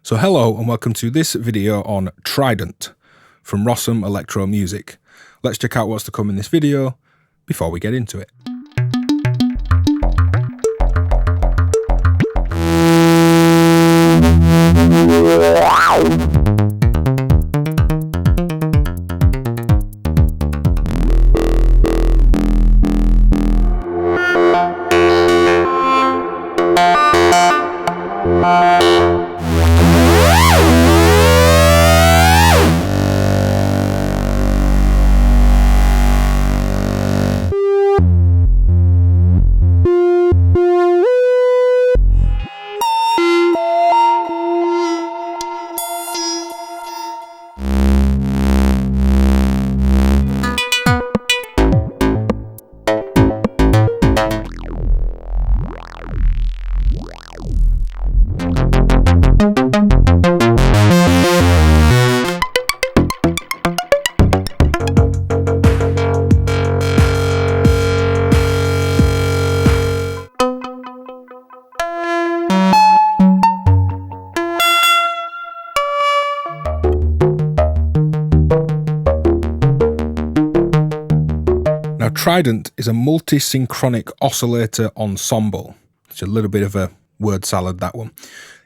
So hello and welcome to this video on Trident from Rossum Electro-Music. Let's check out what's to come in this video before we get into it. Now, Trident is a multi-synchronic oscillator ensemble. It's a little bit of a word salad, that one.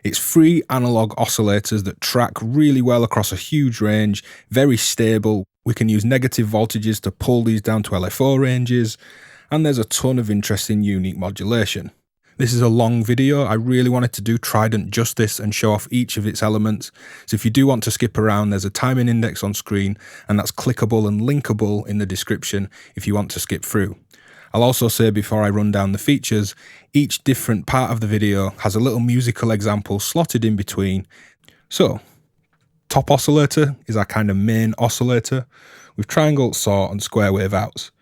It's 3 analog oscillators that track really well across a huge range, very stable. We can use negative voltages to pull these down to LFO ranges, and there's a ton of interesting unique modulation. This is a long video. I really wanted to do Trident justice and show off each of its elements. So if you do want to skip around, there's a timing index on screen, and that's clickable and linkable in the description if you want to skip through. I'll also say before I run down the features, each different part of the video has a little musical example slotted in between. So, top oscillator is our kind of main oscillator with triangle, saw and square wave outs.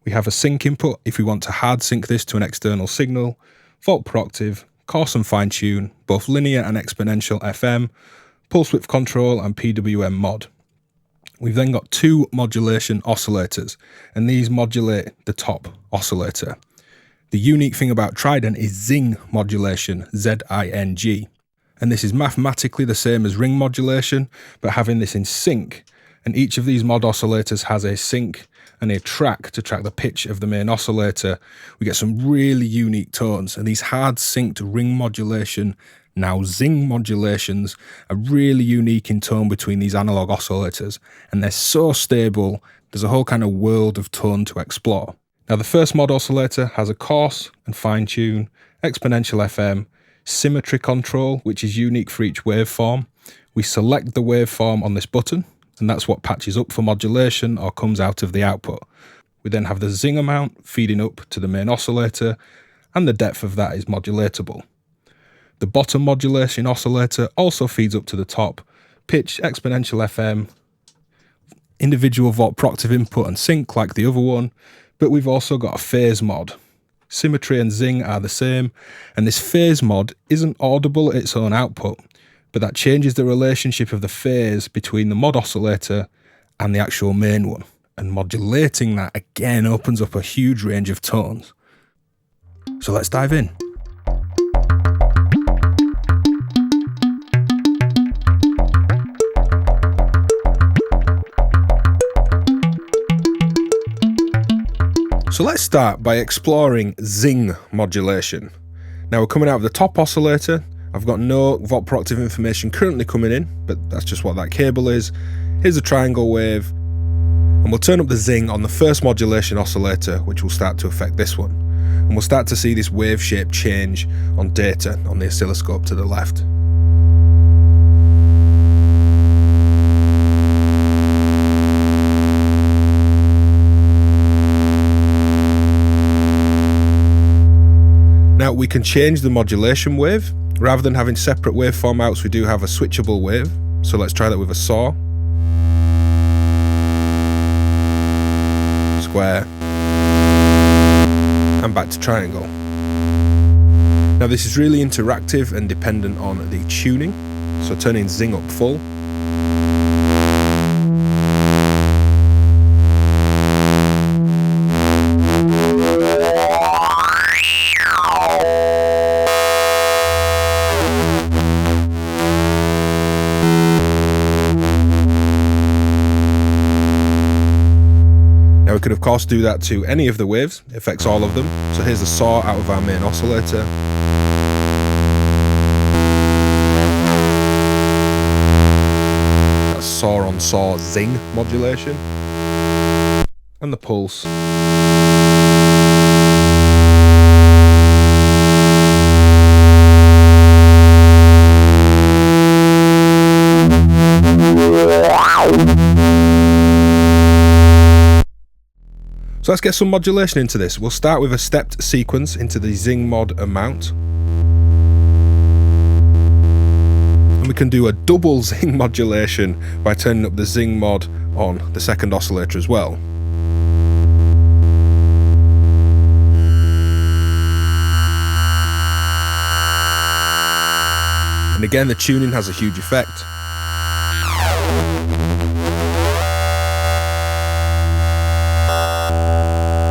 We have a sync input if we want to hard sync this to an external signal, volt per octave, coarse and fine tune, both linear and exponential FM, pulse width control and PWM mod. We've then got 2 modulation oscillators, and these modulate the top oscillator. The unique thing about Trident is Zing Modulation, Z-I-N-G, and this is mathematically the same as ring modulation, but having this in sync, and each of these mod oscillators has a sync and a track to track the pitch of the main oscillator. We get some really unique tones, and these hard synced ring modulation, now Zing modulations, are really unique in tone between these analog oscillators, and they're so stable, there's a whole kind of world of tone to explore. Now the first mod oscillator has a coarse and fine tune, exponential FM, symmetry control, which is unique for each waveform. We select the waveform on this button, and that's what patches up for modulation or comes out of the output. We then have the Zing amount feeding up to the main oscillator, and the depth of that is modulatable. The bottom modulation oscillator also feeds up to the top, pitch, exponential FM, individual volt per octave input and sync like the other one, but we've also got a phase mod. Symmetry and Zing are the same, and this phase mod isn't audible at its own output, but that changes the relationship of the phase between the mod oscillator and the actual main one. And modulating that again opens up a huge range of tones. So let's dive in. So let's start by exploring Zing modulation. Now we're coming out of the top oscillator. I've got no volt per octave information currently coming in, but that's just what that cable is. Here's a triangle wave, and we'll turn up the Zing on the first modulation oscillator, which will start to affect this one. And we'll start to see this wave shape change on data on the oscilloscope to the left. Now we can change the modulation wave. Rather than having separate waveform outs, we do have a switchable wave. So let's try that with a saw. Square. And back to triangle. Now this is really interactive and dependent on the tuning. So turning Zing up full. we could of course do that to any of the waves, it affects all of them. So here's the saw out of our main oscillator. That's saw on saw Zing modulation. And the pulse. So let's get some modulation into this. We'll start with a stepped sequence into the Zing mod amount. And we can do a double Zing modulation by turning up the Zing mod on the second oscillator as well. And again, the tuning has a huge effect.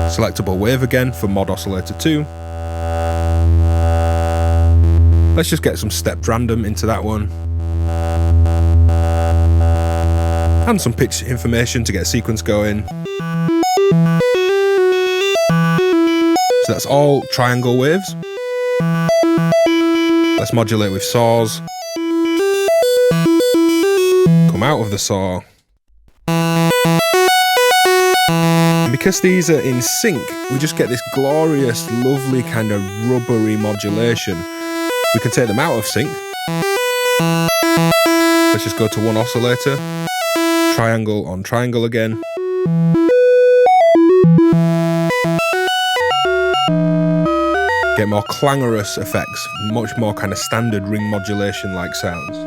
Selectable wave again for mod oscillator 2. Let's just get some stepped random into that one. And some pitch information to get a sequence going. So that's all triangle waves. Let's modulate with saws. Come out of the saw. And because these are in sync, we just get this glorious, lovely kind of rubbery modulation. We can take them out of sync. Let's just go to one oscillator. Triangle on triangle again. Get more clangorous effects, much more kind of standard ring modulation like sounds.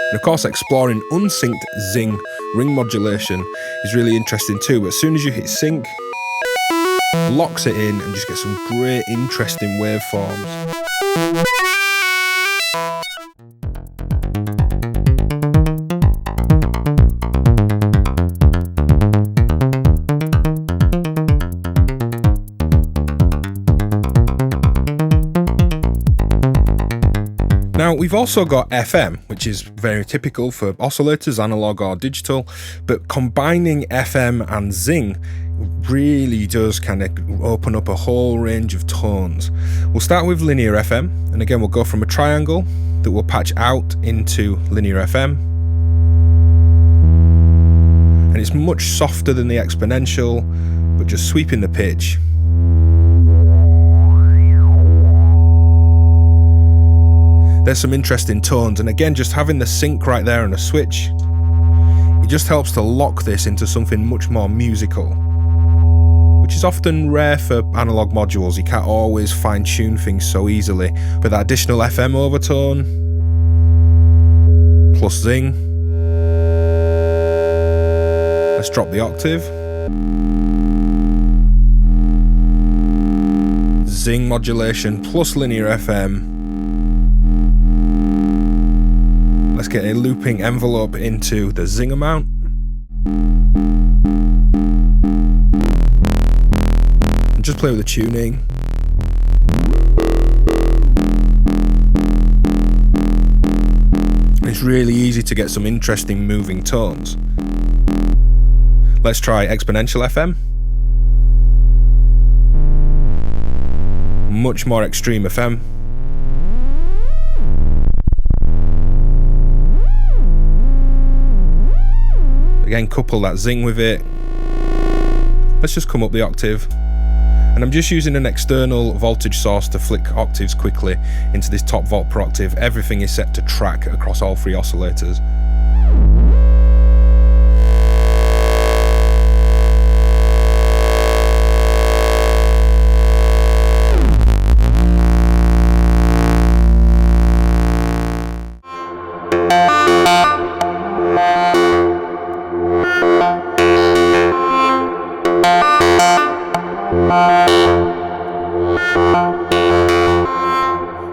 And of course, exploring unsynced Zing ring modulation is really interesting too, but as soon as you hit sync, locks it in and just get some great interesting waveforms. Now we've also got FM, which is very typical for oscillators, analog or digital, but combining FM and Zing really does kind of open up a whole range of tones. We'll start with linear FM, and again we'll go from a triangle that will patch out into linear FM. And it's much softer than the exponential, but just sweeping the pitch. There's some interesting tones, and again, just having the sync right there and a switch, it just helps to lock this into something much more musical, which is often rare for analog modules. You can't always fine-tune things so easily, but that additional FM overtone, plus Zing. Let's drop the octave. Zing modulation plus linear FM. Let's get a looping envelope into the Zing amount. And just play with the tuning. It's really easy to get some interesting moving tones. Let's try exponential FM. Much more extreme FM. Again, couple that Zing with it. Let's just come up the octave. And I'm just using an external voltage source to flick octaves quickly into this top volt per octave. Everything is set to track across all three oscillators.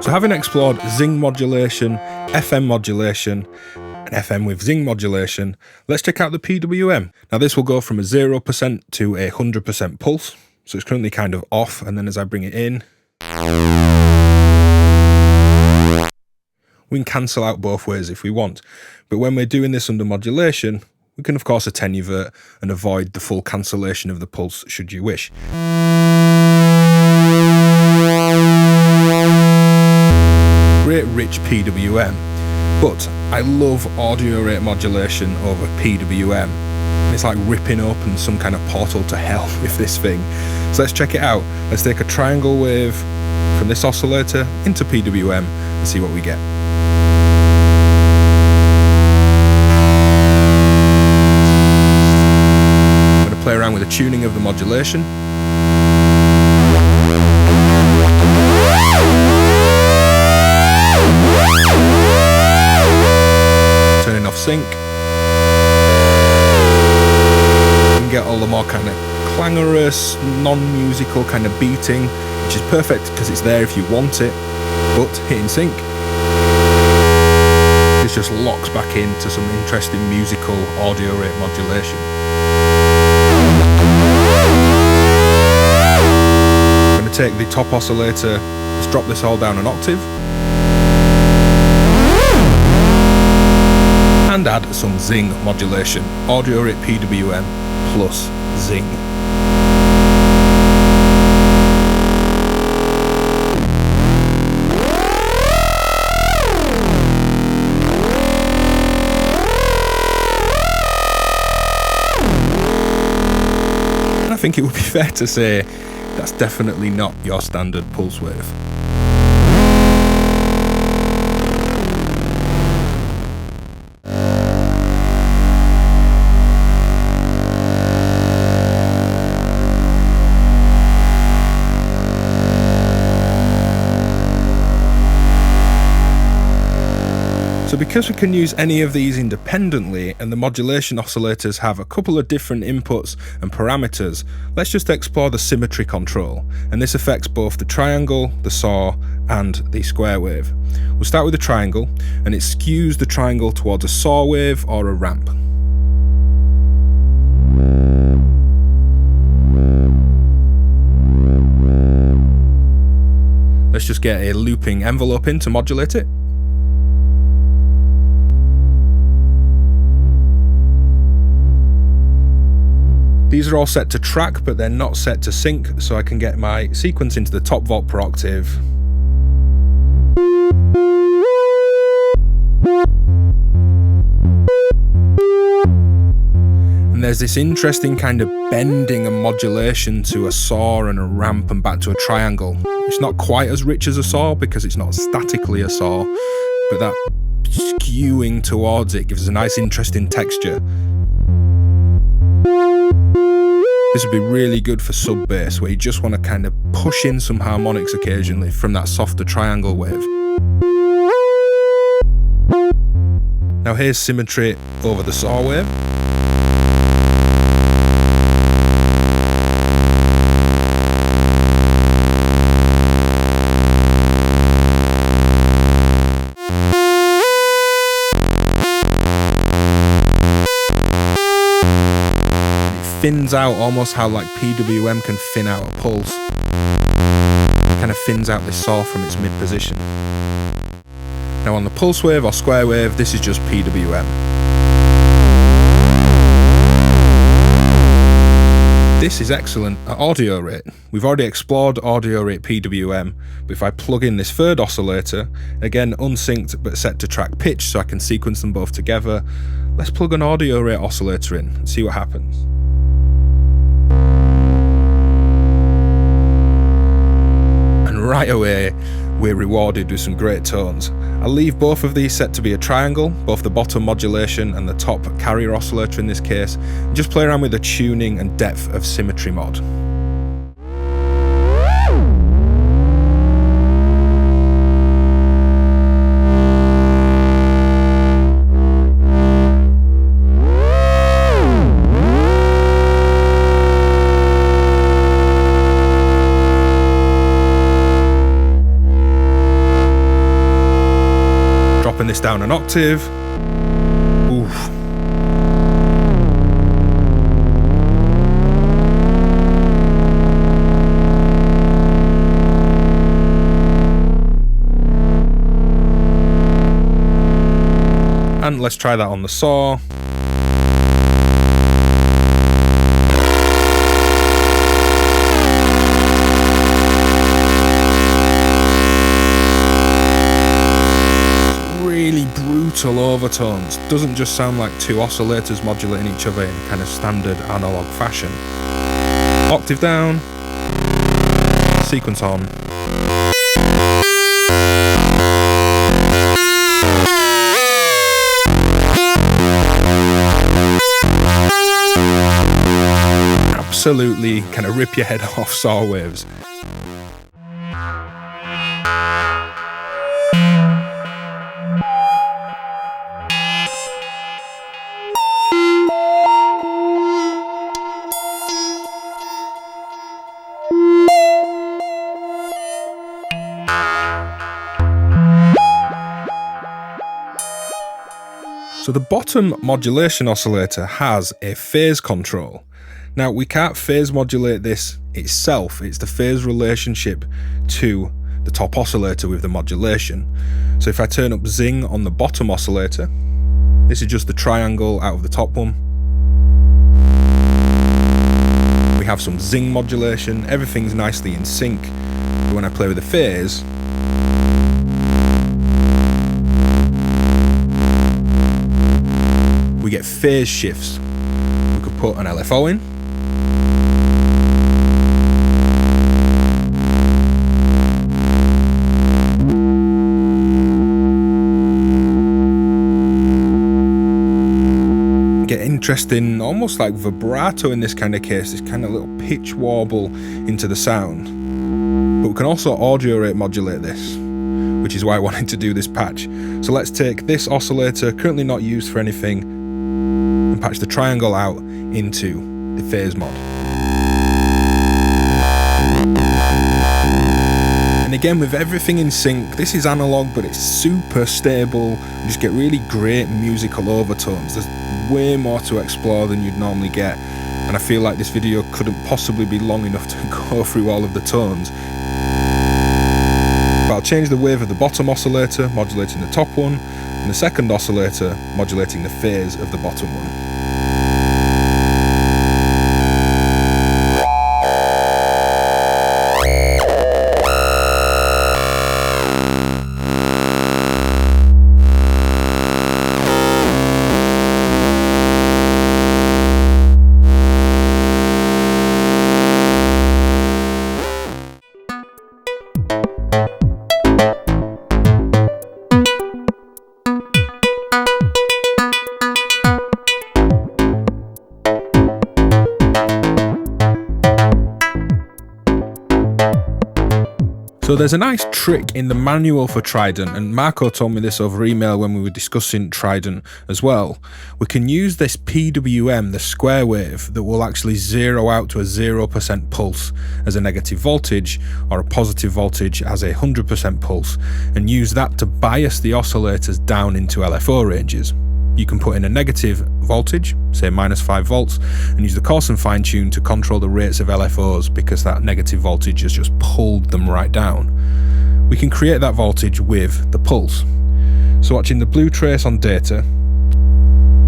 So having explored Zing modulation, FM modulation, and FM with Zing modulation, let's check out the PWM. Now this will go from a 0% to a 100% pulse, so it's currently kind of off, and then as I bring it in, We can cancel out both ways if we want. But when we're doing this under modulation, we can of course attenuate and avoid the full cancellation of the pulse should you wish. Great rich PWM, but I love audio rate modulation over PWM. It's like ripping open some kind of portal to hell with this thing. So let's check it out. Let's take a triangle wave from this oscillator into PWM and see what we get. I'm going to play around with the tuning of the modulation. Turning off sync. You can get all the more kind of clangorous, non-musical kind of beating, which is perfect because it's there if you want it, but hitting sync, this just locks back into some interesting musical audio rate modulation. I'm going to take the top oscillator, let's drop this all down an octave, and add some Zing modulation, audio rate PWM plus Zing. And I think it would be fair to say that's definitely not your standard pulse wave. So because we can use any of these independently and the modulation oscillators have a couple of different inputs and parameters, let's just explore the symmetry control, and this affects both the triangle, the saw and the square wave. We'll start with the triangle, and it skews the triangle towards a saw wave or a ramp. Let's just get a looping envelope in to modulate it. These are all set to track, but they're not set to sync, so I can get my sequence into the top volt per octave. And there's this interesting kind of bending and modulation to a saw and a ramp and back to a triangle. It's not quite as rich as a saw because it's not statically a saw, but that skewing towards it gives us a nice interesting texture. This would be really good for sub bass, where you just want to kind of push in some harmonics occasionally from that softer triangle wave. Now here's symmetry over the saw wave. Thins out almost how like PWM can thin out a pulse. It kind of thins out this saw from its mid position. Now on the pulse wave or square wave, this is just PWM. This is excellent at audio rate. We've already explored audio rate PWM, but if I plug in this third oscillator, again unsynced but set to track pitch so I can sequence them both together, let's plug an audio rate oscillator in and see what happens. Right away, we're rewarded with some great tones. I'll leave both of these set to be a triangle, both the bottom modulation and the top carrier oscillator in this case, and just play around with the tuning and depth of symmetry mod. Dropping this down an octave. Oof. And let's try that on the saw. Really brutal overtones. Doesn't just sound like two oscillators modulating each other in kind of standard analog fashion. Octave down, sequence on. Absolutely kind of rip your head off saw waves. So the bottom modulation oscillator has a phase control. Now we can't phase modulate this itself, it's the phase relationship to the top oscillator with the modulation. So if I turn up Zing on the bottom oscillator, this is just the triangle out of the top one. We have some Zing modulation, everything's nicely in sync. But when I play with the phase, we get phase shifts. We could put an LFO in. Get interesting, almost like vibrato in this kind of case, this kind of little pitch warble into the sound. But we can also audio rate modulate this, which is why I wanted to do this patch. So let's take this oscillator, currently not used for anything, and patch the triangle out into the phase mod. And again, with everything in sync, this is analog, but it's super stable. You just get really great musical overtones. There's way more to explore than you'd normally get, and I feel like this video couldn't possibly be long enough to go through all of the tones. But I'll change the wave of the bottom oscillator, modulating the top one, and the second oscillator, modulating the phase of the bottom one. So there's a nice trick in the manual for Trident, and Marco told me this over email when we were discussing Trident as well. We can use this PWM, the square wave, that will actually zero out to a 0% pulse as a negative voltage, or a positive voltage as a 100% pulse, and use that to bias the oscillators down into LFO ranges. You can put in a negative voltage, say -5 volts, and use the coarse and fine tune to control the rates of LFOs because that negative voltage has just pulled them right down. We can create that voltage with the pulse. So watching the blue trace on data,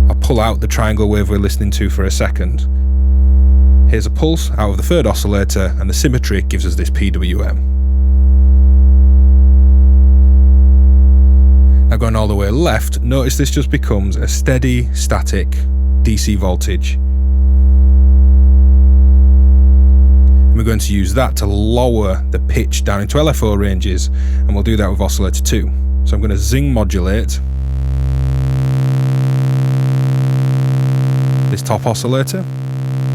I'll pull out the triangle wave we're listening to for a second. Here's a pulse out of the third oscillator, and the symmetry gives us this PWM. Now going all the way left, notice this just becomes a steady, static DC voltage. And we're going to use that to lower the pitch down into LFO ranges, and we'll do that with oscillator 2. So I'm going to Zing modulate this top oscillator.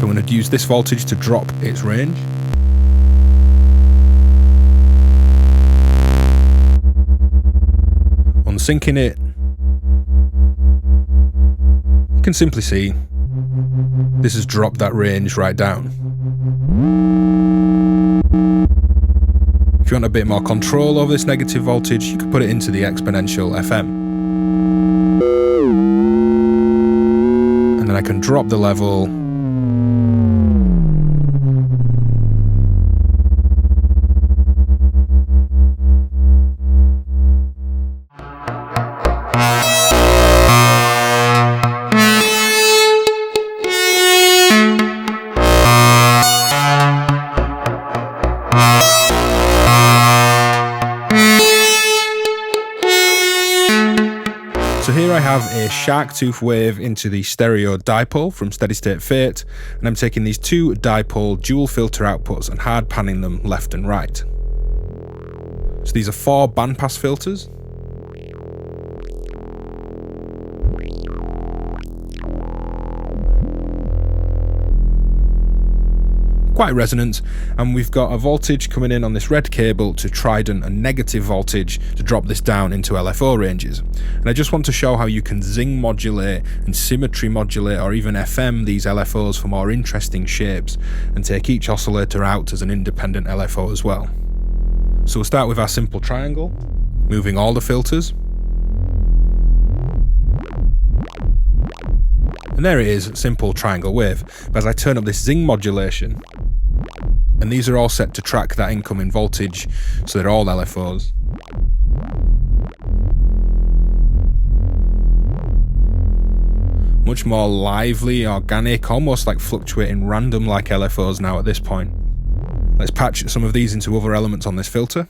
I'm going to use this voltage to drop its range. Unsyncing it, you can simply see this has dropped that range right down. If you want a bit more control over this negative voltage, you can put it into the exponential FM. And then I can drop the level . here I have a shark tooth wave into the stereo dipole from Steady State Fate, and I'm taking these two dipole dual filter outputs and hard panning them left and right. So these are 4 bandpass filters. Quite resonant, and we've got a voltage coming in on this red cable to Trident and negative voltage to drop this down into LFO ranges. And I just want to show how you can Zing modulate and Symmetry modulate or even FM these LFOs for more interesting shapes and take each oscillator out as an independent LFO as well. So we'll start with our simple triangle, moving all the filters. And there it is, simple triangle wave. But as I turn up this Zing modulation, and these are all set to track that incoming voltage, so they're all LFOs. Much more lively, organic, almost like fluctuating random like LFOs now at this point. Let's patch some of these into other elements on this filter.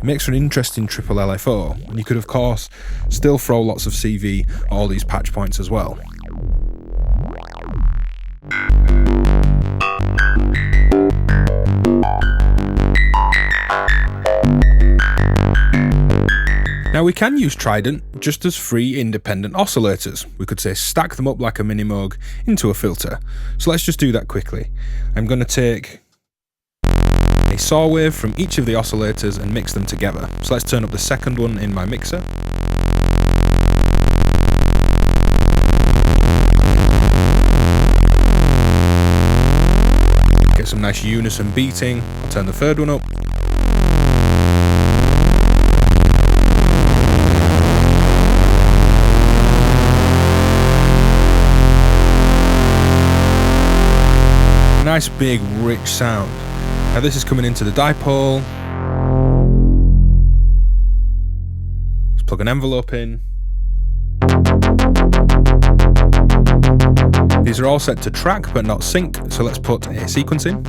Makes for an interesting triple LFO, and you could of course still throw lots of CV at all these patch points as well. Now we can use Trident just as 3 independent oscillators. We could say stack them up like a Minimoog into a filter. So let's just do that quickly. I'm going to take a saw wave from each of the oscillators and mix them together. So let's turn up the second one in my mixer. Get some nice unison beating. I'll turn the third one up. Nice big rich sound. Now this is coming into the dipole. Let's plug an envelope in. These are all set to track but not sync, so let's put a sequence in.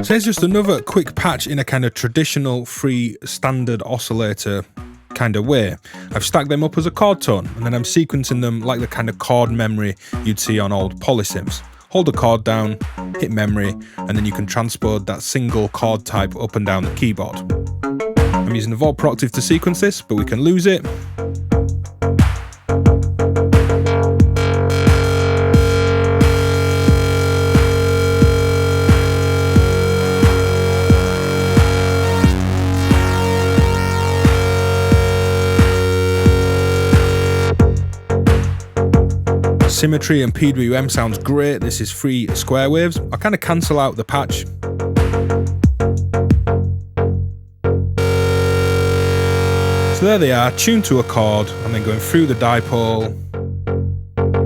So here's just another quick patch in a kind of traditional free standard oscillator kind of way. I've stacked them up as a chord tone, and then I'm sequencing them like the kind of chord memory you'd see on old polysynths. Hold the chord down, hit memory, and then you can transpose that single chord type up and down the keyboard. I'm using the Vault Proactive to sequence this, but we can lose it. Symmetry and PWM sounds great. This is 3 square waves. I'll kind of cancel out the patch. So there they are, tuned to a chord, and then going through the dipole,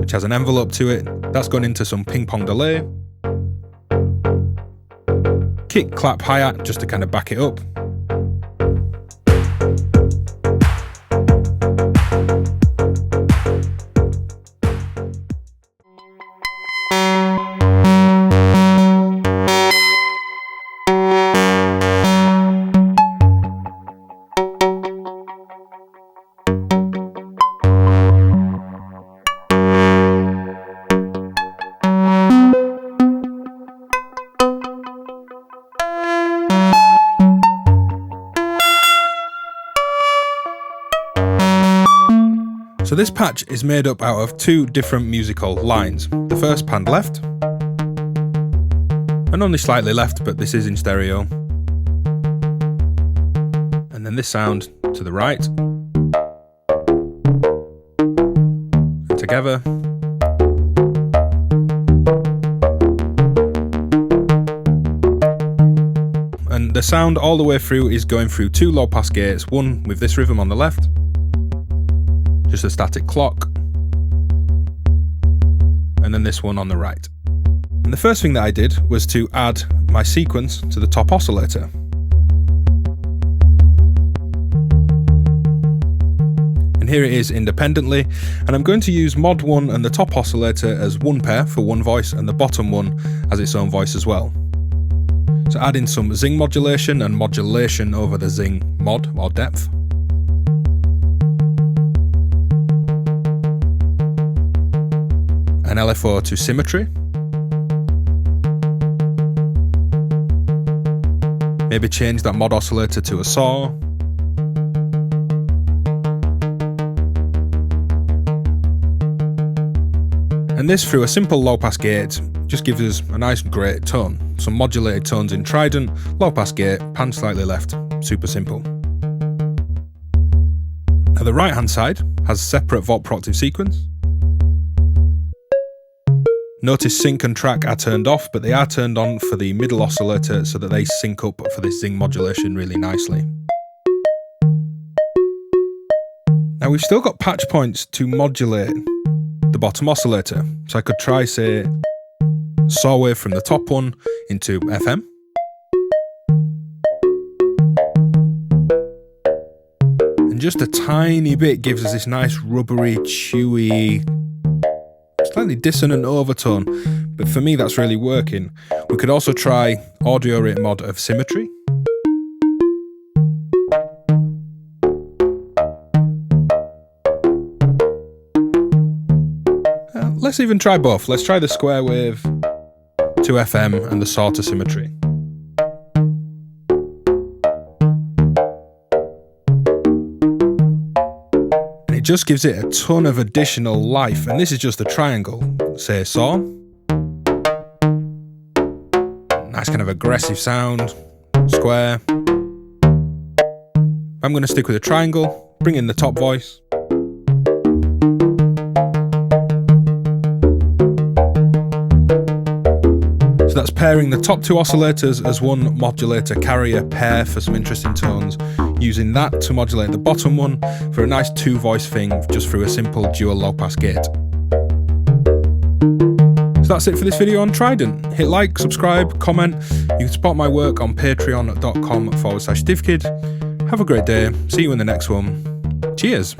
which has an envelope to it. That's gone into some ping pong delay. Kick, clap, hi-hat, just to kind of back it up. So this patch is made up out of 2 different musical lines. The first panned left, and only slightly left, but this is in stereo. And then this sound to the right, and together. And the sound all the way through is going through 2 low pass gates, one with this rhythm on the left, just a static clock, and then this one on the right. And the first thing that I did was to add my sequence to the top oscillator. And here it is independently, and I'm going to use mod 1 and the top oscillator as one pair for one voice and the bottom one as its own voice as well. So add in some Zing modulation and modulation over the Zing mod or depth. An LFO to Symmetry. Maybe change that mod oscillator to a saw. And this, through a simple low-pass gate, just gives us a nice great tone. Some modulated tones in Trident, low-pass gate, pan slightly left, super simple. Now the right-hand side has separate volt per octave sequence. Notice sync and track are turned off, but they are turned on for the middle oscillator so that they sync up for this Zing modulation really nicely. Now we've still got patch points to modulate the bottom oscillator, so I could try, say, saw wave from the top one into FM. And just a tiny bit gives us this nice rubbery, chewy, slightly dissonant overtone, but for me that's really working. We could also try audio rate mod of Symmetry. Let's even try both. Let's try the square wave to FM and the saw to Symmetry. And it just gives it a ton of additional life, and this is just a triangle. Say saw. Nice kind of aggressive sound. Square. I'm going to stick with a triangle, bring in the top voice. That's pairing the top two oscillators as one modulator carrier pair for some interesting tones, using that to modulate the bottom one for a nice two voice thing just through a simple dual low pass gate. So that's it for this video on Trident. Hit like, subscribe, comment. You can support my work on patreon.com/DivKid. Have a great day. See you in the next one. Cheers.